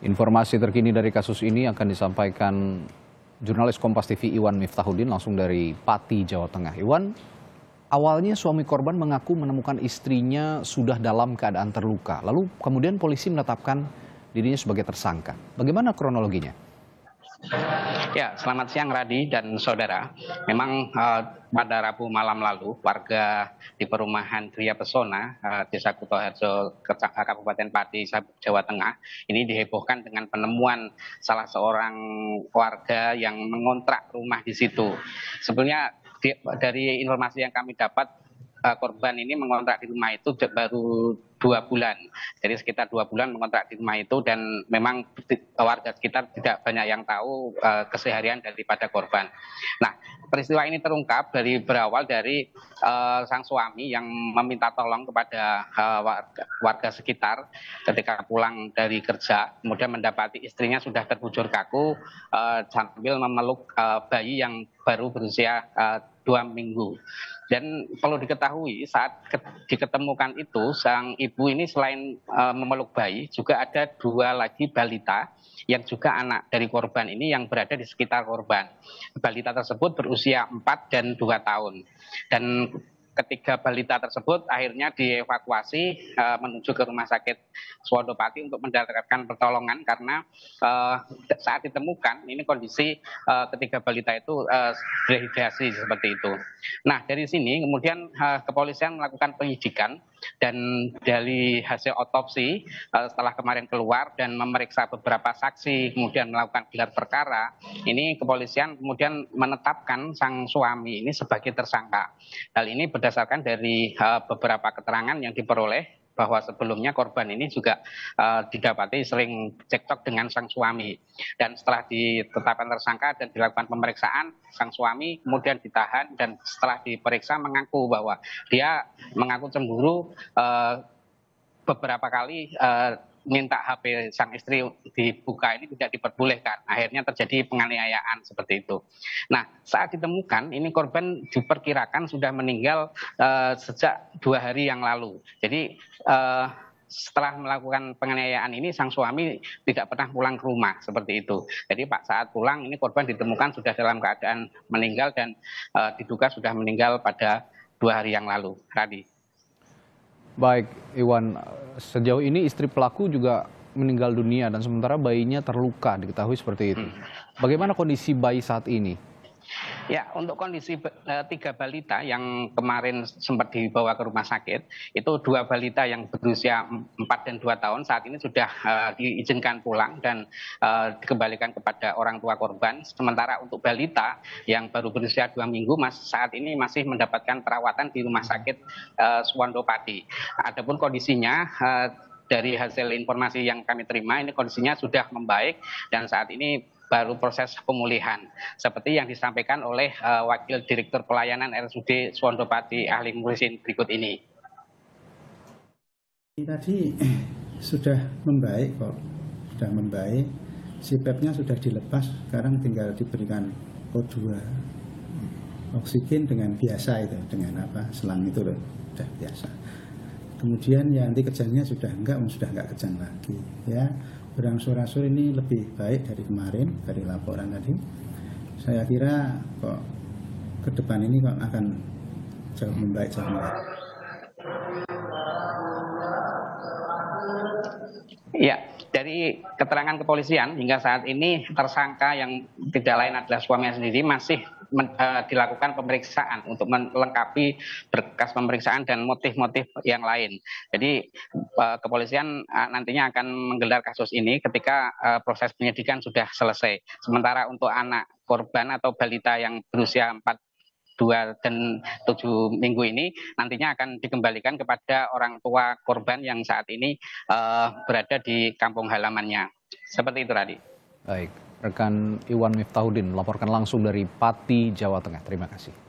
Informasi terkini dari kasus ini akan disampaikan jurnalis Kompas TV Iwan Miftahudin langsung dari Pati, Jawa Tengah. Iwan, awalnya suami korban mengaku menemukan istrinya sudah dalam keadaan terluka. Lalu kemudian polisi menetapkan dirinya sebagai tersangka. Bagaimana kronologinya? Ya, selamat siang Radi dan saudara. Memang pada Rabu malam lalu, warga di perumahan Gria Pesona, Desa Kutoharjo, Kabupaten Pati, Jawa Tengah, ini dihebohkan dengan penemuan salah seorang warga yang mengontrak rumah di situ. Sebenarnya dari informasi yang kami dapat, korban ini mengontrak di rumah itu baru 2 bulan. Jadi sekitar 2 bulan mengontrak di rumah itu, dan memang warga sekitar tidak banyak yang tahu keseharian daripada korban. Nah, peristiwa ini terungkap berawal dari sang suami yang meminta tolong kepada warga sekitar ketika pulang dari kerja, kemudian mendapati istrinya sudah terbujur kaku sambil memeluk bayi yang baru berusia 2 minggu. Dan perlu diketahui saat diketemukan itu, sang ibu ini selain memeluk bayi, juga ada 2 lagi balita yang juga anak dari korban ini yang berada di sekitar korban. Balita tersebut berusia 4 dan 2 tahun. Dan ketiga balita tersebut akhirnya dievakuasi menuju ke rumah sakit Swandopati untuk mendapatkan pertolongan, karena saat ditemukan ini kondisi ketiga balita itu dehidrasi seperti itu. Nah, dari sini kemudian kepolisian melakukan penyidikan, dan dari hasil otopsi setelah kemarin keluar dan memeriksa beberapa saksi, kemudian melakukan gelar perkara, ini kepolisian kemudian menetapkan sang suami ini sebagai tersangka. Hal ini berdasarkan dari beberapa keterangan yang diperoleh, bahwa sebelumnya korban ini juga didapati sering cekcok dengan sang suami. Dan setelah ditetapkan tersangka dan dilakukan pemeriksaan, sang suami kemudian ditahan, dan setelah diperiksa mengaku bahwa dia mengaku cemburu, beberapa kali minta HP sang istri dibuka, ini tidak diperbolehkan. Akhirnya terjadi penganiayaan seperti itu. Nah, saat ditemukan ini korban diperkirakan sudah meninggal sejak 2 hari yang lalu. Jadi setelah melakukan penganiayaan ini, sang suami tidak pernah pulang ke rumah seperti itu. Jadi saat pulang ini korban ditemukan sudah dalam keadaan meninggal, dan diduga sudah meninggal pada 2 hari yang lalu. Radi. Baik, Iwan, sejauh ini istri pelaku juga meninggal dunia dan sementara bayinya terluka, diketahui seperti itu. Bagaimana kondisi bayi saat ini? Ya, untuk kondisi 3 balita yang kemarin sempat dibawa ke rumah sakit, itu 2 balita yang berusia 4 dan 2 tahun saat ini sudah diizinkan pulang dan dikembalikan kepada orang tua korban. Sementara untuk balita yang baru berusia 2 minggu saat ini masih mendapatkan perawatan di rumah sakit Swandopati. Adapun kondisinya, dari hasil informasi yang kami terima, ini kondisinya sudah membaik dan saat ini baru proses pemulihan, seperti yang disampaikan oleh Wakil Direktur Pelayanan RSUD Swandopati Ahli Muhsin berikut ini. Tadi sudah membaik kok, sudah membaik, CPAP-nya sudah dilepas, sekarang tinggal diberikan O2, oksigen dengan biasa itu, dengan selang itu loh, sudah biasa. Kemudian ya nanti kejangnya sudah enggak kejang lagi, ya. Berangsur-angsur ini lebih baik dari kemarin, dari laporan tadi. Saya kira kok ke depan ini kok akan jauh membaik. Ya, dari keterangan kepolisian hingga saat ini tersangka yang tidak lain adalah suaminya sendiri masih dilakukan pemeriksaan untuk melengkapi berkas pemeriksaan dan motif-motif yang lain. Jadi kepolisian nantinya akan menggelar kasus ini ketika proses penyidikan sudah selesai. Sementara untuk anak korban atau balita yang berusia 2 dan 7 minggu ini nantinya akan dikembalikan kepada orang tua korban yang saat ini berada di kampung halamannya. Seperti itu, Radi. Baik, rekan Iwan Miftahudin melaporkan langsung dari Pati, Jawa Tengah. Terima kasih.